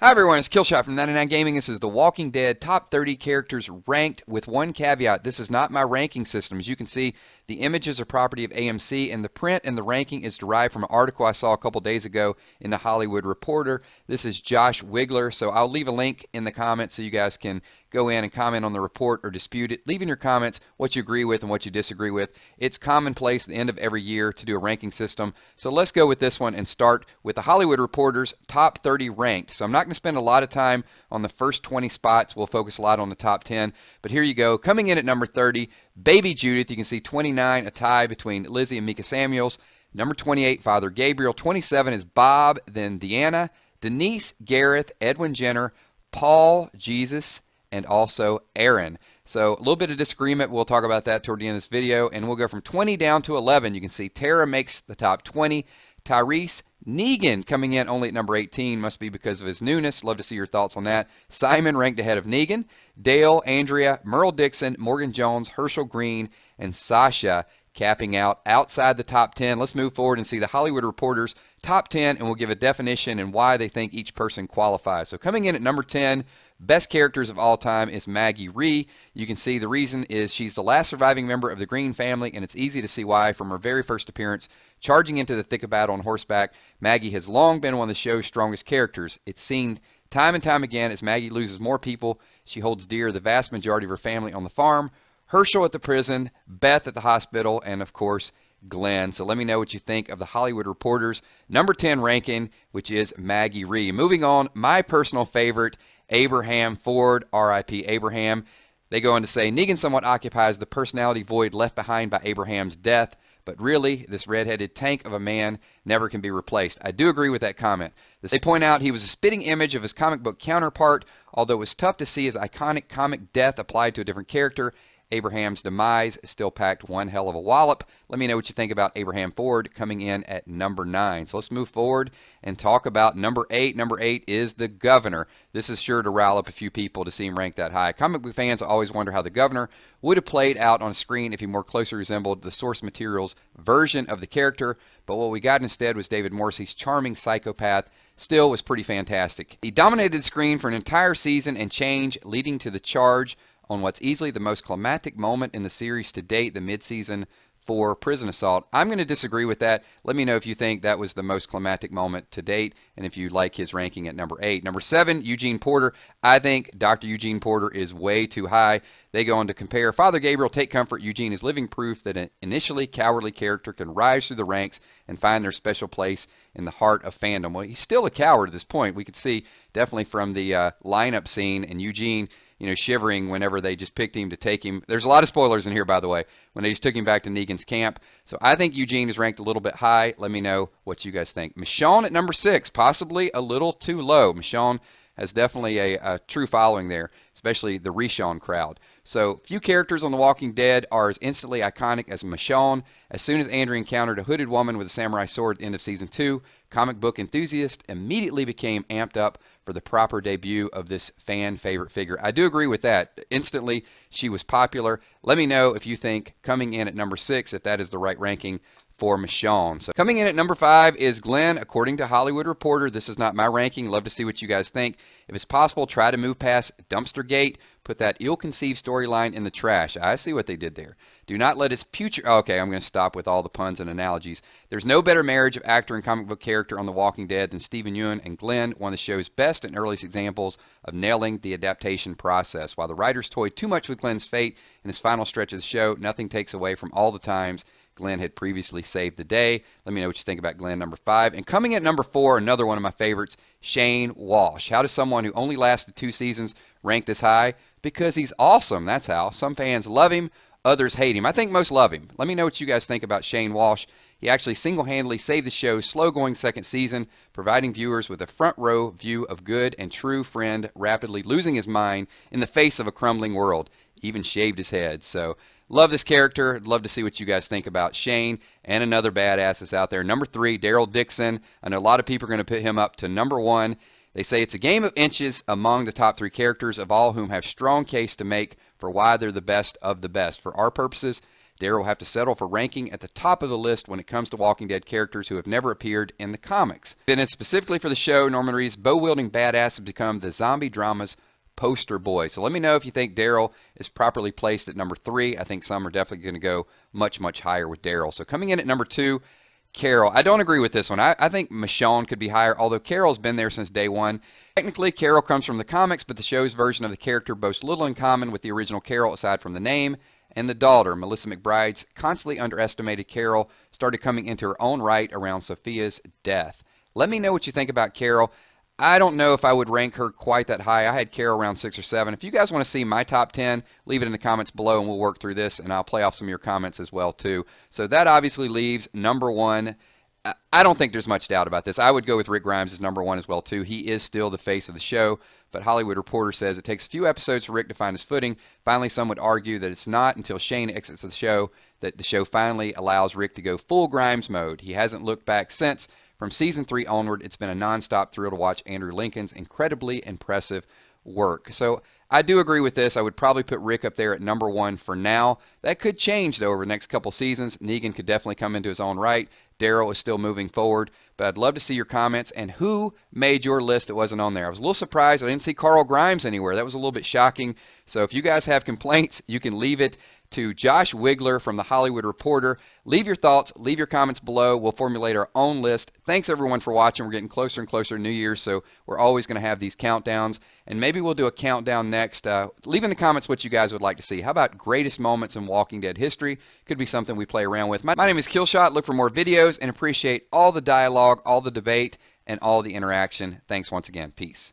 Hi everyone, it's Killshot from 99 Gaming. This is The Walking Dead Top 30 Characters Ranked with one caveat. This is not my ranking system. As you can see, the images are property of AMC, and the print and the ranking is derived from an article I saw a couple days ago in the Hollywood Reporter. This is Josh Wigler, so I'll leave a link in the comments so you guys can go in and comment on the report or dispute it. Leave in your comments what you agree with and what you disagree with. It's commonplace at the end of every year to do a ranking system. So let's go with this one and start with the Hollywood Reporter's Top 30 Ranked. So I'm not going to spend a lot of time on the first 20 spots. We'll focus a lot on the top 10. But here you go. Coming in at number 30, Baby Judith. You can see 29, a tie between Lizzie and Mika Samuels. Number 28, Father Gabriel. 27 is Bob, then Deanna, Denise, Gareth, Edwin Jenner, Paul, Jesus, and also Aaron. So a little bit of disagreement. We'll talk about that toward the end of this video. And we'll go from 20 down to 11. You can see Tara makes the top 20. Tyrese, Negan coming in only at number 18. Must be because of his newness. Love to see your thoughts on that. Simon ranked ahead of Negan. Dale, Andrea, Merle Dixon, Morgan Jones, Herschel Green, and Sasha capping out outside the top 10. Let's move forward and see the Hollywood Reporter's top 10, and we'll give a definition and why they think each person qualifies. So coming in at number 10, best characters of all time is Maggie Rhee. You can see the reason is she's the last surviving member of the Green family, and it's easy to see why. From her very first appearance, charging into the thick of battle on horseback, Maggie has long been one of the show's strongest characters. It's seen time and time again as Maggie loses more people. She holds dear the vast majority of her family on the farm, Herschel at the prison, Beth at the hospital, and of course, Glenn. So let me know what you think of the Hollywood Reporter's number 10 ranking, which is Maggie Rhee. Moving on, my personal favorite, Abraham Ford, R.I.P. Abraham. They go on to say, Negan somewhat occupies the personality void left behind by Abraham's death, but really, this red-headed tank of a man never can be replaced. I do agree with that comment. They point out he was a spitting image of his comic book counterpart, although it was tough to see his iconic comic death applied to a different character. Abraham's demise still packed one hell of a wallop. Let me know what you think about Abraham Ford coming in at number 9. So let's move forward and talk about number 8. Number 8 is the Governor. This is sure to rile up a few people to see him ranked that high. Comic book fans always wonder how the Governor would have played out on screen if he more closely resembled the source material's version of the character, but what we got instead was David Morrissey's charming psychopath. Still was pretty fantastic. He dominated the screen for an entire season and change, leading to the charge on what's easily the most climactic moment in the series to date, the mid-season 4 prison assault. I'm going to disagree with that. Let me know if you think that was the most climactic moment to date, and if you like his ranking at number 8. Number 7, Eugene Porter. I think Dr. Eugene Porter is way too high. They go on to compare Father Gabriel, take comfort. Eugene is living proof that an initially cowardly character can rise through the ranks and find their special place in the heart of fandom. Well, he's still a coward at this point. We could see definitely from the lineup scene, and Eugene, shivering whenever they just picked him to take him. There's a lot of spoilers in here, by the way, when they just took him back to Negan's camp. So I think Eugene is ranked a little bit high. Let me know what you guys think. Michonne at number 6, possibly a little too low. Michonne has definitely a true following there, especially the Rishon crowd. So few characters on The Walking Dead are as instantly iconic as Michonne. As soon as Andrea encountered a hooded woman with a samurai sword at the end of season 2, comic book enthusiasts immediately became amped up for the proper debut of this fan favorite figure. I do agree with that. Instantly, she was popular. Let me know if you think coming in at number 6, if that is the right ranking for Michonne. So coming in at number 5 is Glenn. According to Hollywood Reporter, this is not my ranking. Love to see what you guys think. If it's possible, try to move past Dumpster Gate. Put that ill-conceived storyline in the trash. I see what they did there. Do not let its okay, I'm going to stop with all the puns and analogies. There's no better marriage of actor and comic book character on The Walking Dead than Stephen Yeun and Glenn, one of the show's best and earliest examples of nailing the adaptation process. While the writers toyed too much with Glenn's fate in his final stretch of the show, nothing takes away from all the times Glenn had previously saved the day. Let me know what you think about Glenn, number 5. And coming at number 4, another one of my favorites, Shane Walsh. How does someone who only lasted 2 seasons rank this high? Because he's awesome, that's how. Some fans love him, others hate him. I think most love him. Let me know what you guys think about Shane Walsh. He actually single-handedly saved the show's slow-going second season, providing viewers with a front-row view of good and true friend rapidly losing his mind in the face of a crumbling world. Even shaved his head. So love this character. Love to see what you guys think about Shane. And another badass is out there. Number 3, Daryl Dixon. I know a lot of people are going to put him up to number 1. They say it's a game of inches among the top 3 characters, of all whom have strong case to make for why they're the best of the best. For our purposes, Daryl will have to settle for ranking at the top of the list when it comes to Walking Dead characters who have never appeared in the comics. Then, specifically for the show, Norman Reedus' bow-wielding badass has become the zombie drama's poster boy. So let me know if you think Daryl is properly placed at number 3. I think some are definitely going to go much, much higher with Daryl. So coming in at number 2, Carol. I don't agree with this one. I think Michonne could be higher, although Carol's been there since day one. Technically, Carol comes from the comics, but the show's version of the character boasts little in common with the original Carol aside from the name and the daughter. Melissa McBride's constantly underestimated Carol started coming into her own right around Sophia's death. Let me know what you think about Carol. I don't know if I would rank her quite that high. I had Carol around 6 or 7. If you guys want to see my top 10, leave it in the comments below and we'll work through this, and I'll play off some of your comments as well too. So that obviously leaves number 1. I don't think there's much doubt about this. I would go with Rick Grimes as number 1 as well too. He is still the face of the show, but Hollywood Reporter says it takes a few episodes for Rick to find his footing. Finally, some would argue that it's not until Shane exits the show that the show finally allows Rick to go full Grimes mode. He hasn't looked back since. From season 3 onward, it's been a non-stop thrill to watch Andrew Lincoln's incredibly impressive work. So I do agree with this. I would probably put Rick up there at number 1 for now. That could change, though, over the next couple seasons. Negan could definitely come into his own right. Daryl is still moving forward. But I'd love to see your comments and who made your list that wasn't on there. I was a little surprised. I didn't see Carl Grimes anywhere. That was a little bit shocking. So if you guys have complaints, you can leave it to Josh Wigler from the Hollywood Reporter. Leave your thoughts, leave your comments below. We'll formulate our own list. Thanks everyone for watching. We're getting closer and closer to New Year's, so we're always going to have these countdowns. And maybe we'll do a countdown next. Leave in the comments what you guys would like to see. How about greatest moments in Walking Dead history? Could be something we play around with. My name is Killshot. Look for more videos and appreciate all the dialogue, all the debate, and all the interaction. Thanks once again. Peace.